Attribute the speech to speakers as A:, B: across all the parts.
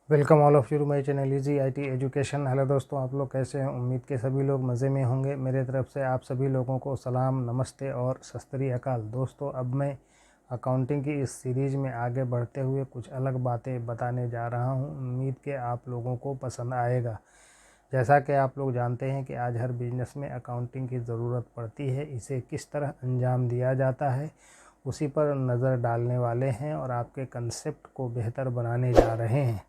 A: Welcome all of you my channel easy IT education. Hello दोस्तों, आप लोग कैसे हैं? उम्मीद के सभी लोग मज़े में होंगे। मेरे तरफ से आप सभी लोगों को सलाम, नमस्ते और सत श्री अकाल। दोस्तों, अब मैं अकाउंटिंग की इस सीरीज़ में आगे बढ़ते हुए कुछ अलग बातें बताने जा रहा हूं। उम्मीद के आप लोगों को पसंद आएगा। जैसा कि आप लोग जानते हैं कि आज हर बिजनेस में अकाउंटिंग की ज़रूरत पड़ती है। इसे किस तरह अंजाम दिया जाता है उसी पर नज़र डालने वाले हैं और आपके कंसेप्ट को बेहतर बनाने जा रहे हैं।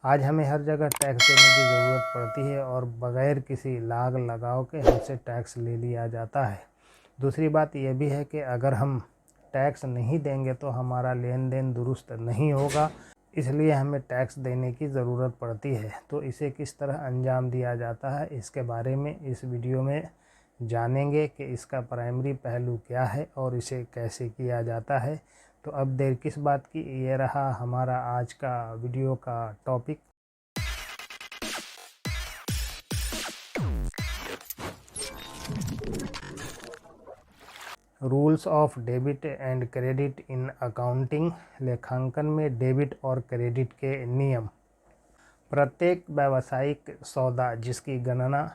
A: आज हमें हर जगह टैक्स देने की ज़रूरत पड़ती है और बग़ैर किसी लाग लगाव के हमसे टैक्स ले लिया जाता है। दूसरी बात यह भी है कि अगर हम टैक्स नहीं देंगे तो हमारा लेन देन दुरुस्त नहीं होगा, इसलिए हमें टैक्स देने की ज़रूरत पड़ती है। तो इसे किस तरह अंजाम दिया जाता है, इसके बारे में इस वीडियो में जानेंगे कि इसका प्राइमरी पहलू क्या है और इसे कैसे किया जाता है। तो अब देर किस बात की, ये रहा हमारा आज का वीडियो का topic. Rules of debit and credit in accounting. लेखांकन में डेबिट और क्रेडिट के नियम। प्रत्येक व्यावसायिक सौदा जिसकी गणना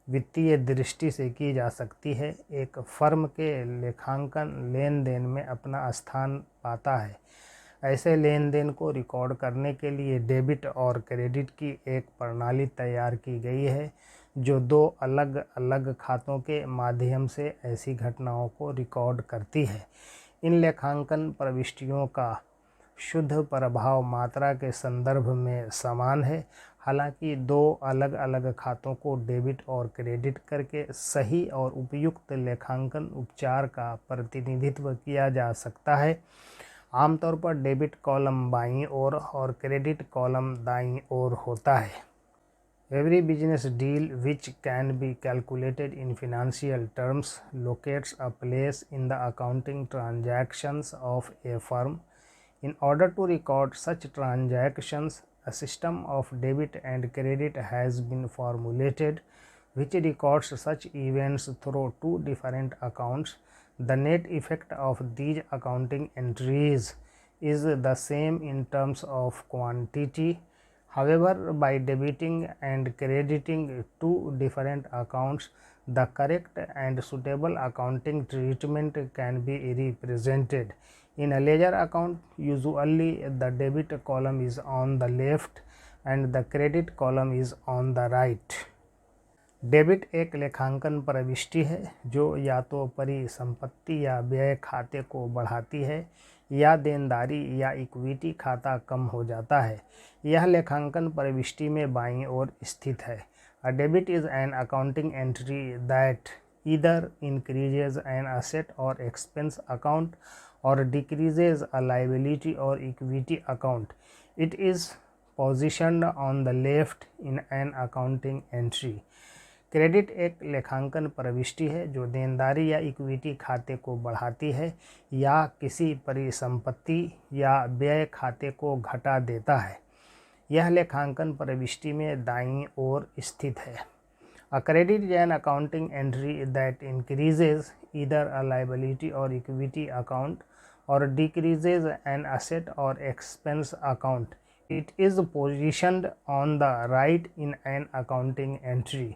A: वित्तीय दृष्टि से की जा सकती है, एक फर्म के लेखांकन लेन देन में अपना स्थान पाता है। ऐसे लेन देन को रिकॉर्ड करने के लिए डेबिट और क्रेडिट की एक प्रणाली तैयार की गई है, जो दो अलग अलग खातों के माध्यम से ऐसी घटनाओं को रिकॉर्ड करती है। इन लेखांकन प्रविष्टियों का शुद्ध प्रभाव मात्रा के संदर्भ में समान है। हालांकि दो अलग अलग खातों को डेबिट और क्रेडिट करके सही और उपयुक्त लेखांकन उपचार का प्रतिनिधित्व किया जा सकता है। आमतौर पर डेबिट कॉलम बाईं ओर और क्रेडिट कॉलम दाईं ओर होता है। Every business deal which can be calculated in financial terms locates a place in the accounting transactions of a firm. In order to record such transactions, a system of debit and credit has been formulated, which records such events through two different accounts. The net effect of these accounting entries is the same in terms of quantity. However, by debiting and crediting two different accounts, the correct and suitable accounting treatment can be represented. In a ledger account, usually the debit column is on the left and the credit column is on the right. Debit एक लेखांकन प्रविष्टि है जो या तो परिसंपत्ति या व्यय खाते को बढ़ाती है या देनदारी या इक्विटी खाता कम हो जाता है। यह लेखांकन प्रविष्टि में बाईं ओर स्थित है। A debit is an accounting entry that either increases an asset और एक्सपेंस अकाउंट और डिक्रीजेज अ लायबिलिटी और equity account. It is positioned on the left in an accounting entry. Credit एक लेखांकन प्रविष्टि है जो देनदारी या इक्विटी खाते को बढ़ाती है या किसी परिसंपत्ति या व्यय खाते को घटा देता है। यह लेखांकन प्रविष्टि में दाईं ओर स्थित है। A credit is an accounting entry that increases either a liability और इक्विटी अकाउंट और डिक्रीजेज एन असेट और expense account. It is positioned on the right in an accounting entry.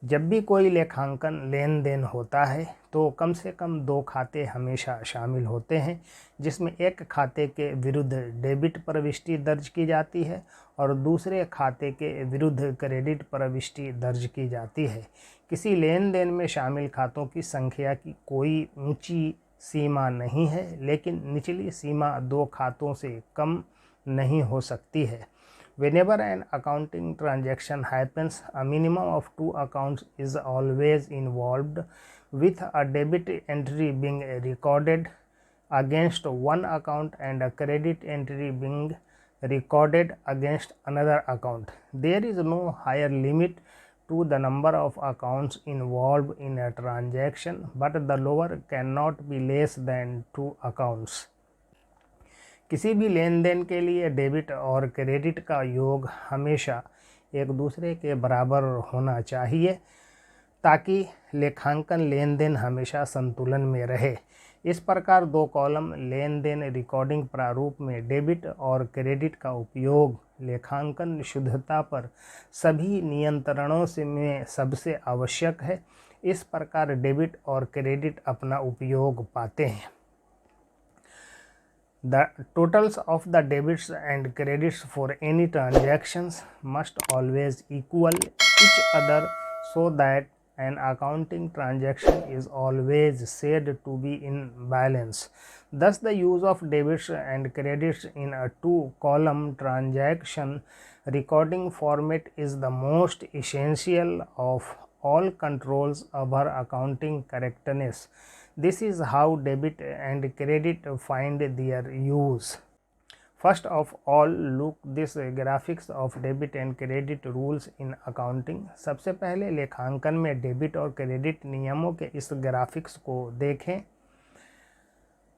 A: जब भी कोई लेखांकन लेन देन होता है तो कम से कम दो खाते हमेशा शामिल होते हैं, जिसमें एक खाते के विरुद्ध डेबिट प्रविष्टि दर्ज की जाती है और दूसरे खाते के विरुद्ध क्रेडिट प्रविष्टि दर्ज की जाती है। किसी लेन देन में शामिल खातों की संख्या की कोई ऊंची सीमा नहीं है, लेकिन निचली सीमा दो खातों से कम नहीं हो सकती है। Whenever an accounting transaction happens, a minimum of two accounts is always involved, with a debit entry being recorded against one account and a credit entry being recorded against another account. There is no higher limit to the number of accounts involved in a transaction, but the lower cannot be less than two accounts. किसी भी लेन then के लिए debit और credit का योग हमेशा एक दूसरे के बराबर होना चाहिए ताकि लेखांकन लेन देन हमेशा संतुलन में रहे। इस प्रकार दो कॉलम लेन देन रिकॉर्डिंग प्रारूप में डेबिट और क्रेडिट का उपयोग लेखांकन शुद्धता पर सभी नियंत्रणों से में सबसे आवश्यक है। इस प्रकार डेबिट और क्रेडिट अपना उपयोग पाते हैं। The totals of the debits and credits for any transactions must always equal each other so that an accounting transaction is always said to be in balance. Thus, the use of debits and credits in a two-column transaction recording format is the most essential of all controls over accounting correctness. This is how debit and credit find their use. First of all, look this graphics of debit and credit rules in accounting. सबसे पहले लेखांकन में debit और credit नियमों के इस graphics को देखें।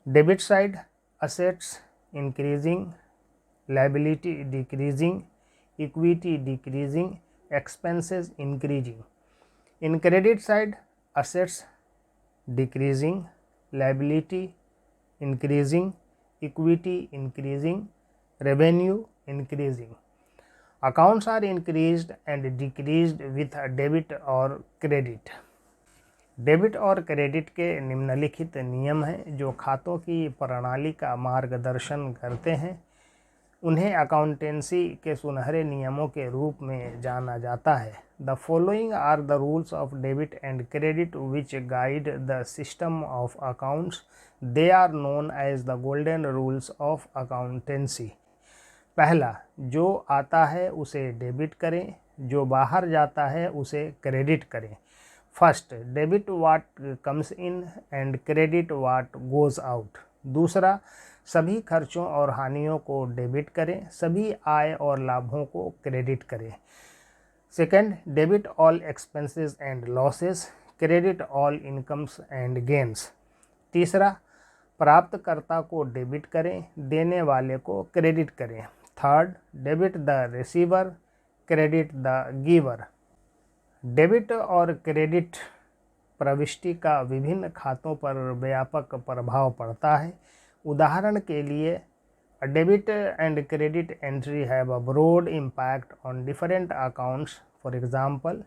A: Debit side assets increasing, liability decreasing, equity decreasing, expenses increasing. In credit side, assets decreasing, liability increasing, equity increasing, revenue increasing. Accounts are increased and decreased with a debit or credit. Debit और credit के निम्नलिखित नियम हैं जो खातों की प्रणाली का मार्गदर्शन करते हैं। उन्हें अकाउंटेंसी के सुनहरे नियमों के रूप में जाना जाता है। The following are the rules of debit and credit which guide the system of accounts. They are known as the golden rules of accountancy. पहला, जो आता है उसे डेबिट करें, जो बाहर जाता है उसे क्रेडिट करें। First, debit what comes in and credit what goes out. दूसरा, सभी खर्चों और हानियों को डेबिट करें, सभी आय और लाभों को क्रेडिट करें। Second, debit all expenses and losses, credit all incomes and gains. तीसरा, प्राप्तकर्ता को डेबिट करें, देने वाले को क्रेडिट करें। Third, debit the receiver, credit the giver. Debit और क्रेडिट प्रविष्टि का विभिन्न खातों पर व्यापक प्रभाव पड़ता है। उदाहरण के लिए, a debit and credit entry have a broad impact on different accounts. For example,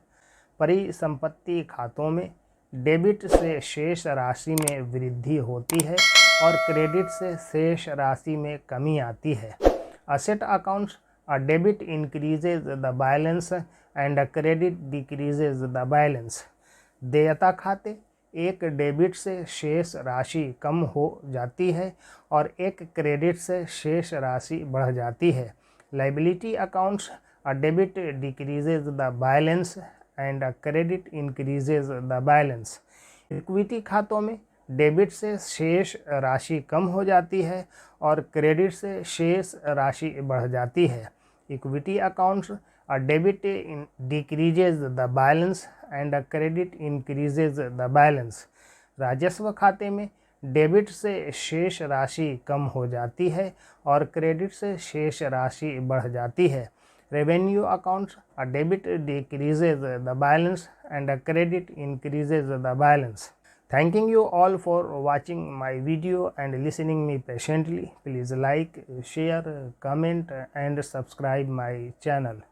A: परिसंपत्ति खातों में डेबिट से शेष राशि में वृद्धि होती है और क्रेडिट से शेष राशि में कमी आती है। Asset accounts, a debit increases the balance and a credit decreases the balance. देयता खाते, एक डेबिट से शेष राशि कम हो जाती है और एक क्रेडिट से शेष राशि बढ़ जाती है। Liability accounts, a debit decreases the balance and a credit increases the balance. Equity खातों में डेबिट से शेष राशि कम हो जाती है और क्रेडिट से शेष राशि बढ़ जाती है। Equity accounts, a debit decreases the balance and a credit increases the balance. राजस्व खाते में डेबिट से शेष राशि कम हो जाती है और क्रेडिट से शेष राशि बढ़ जाती है। Revenue accounts, a debit decreases the balance and a credit increases the balance. Thanking you all for watching my video and listening me patiently. Please like, share, comment and subscribe my channel.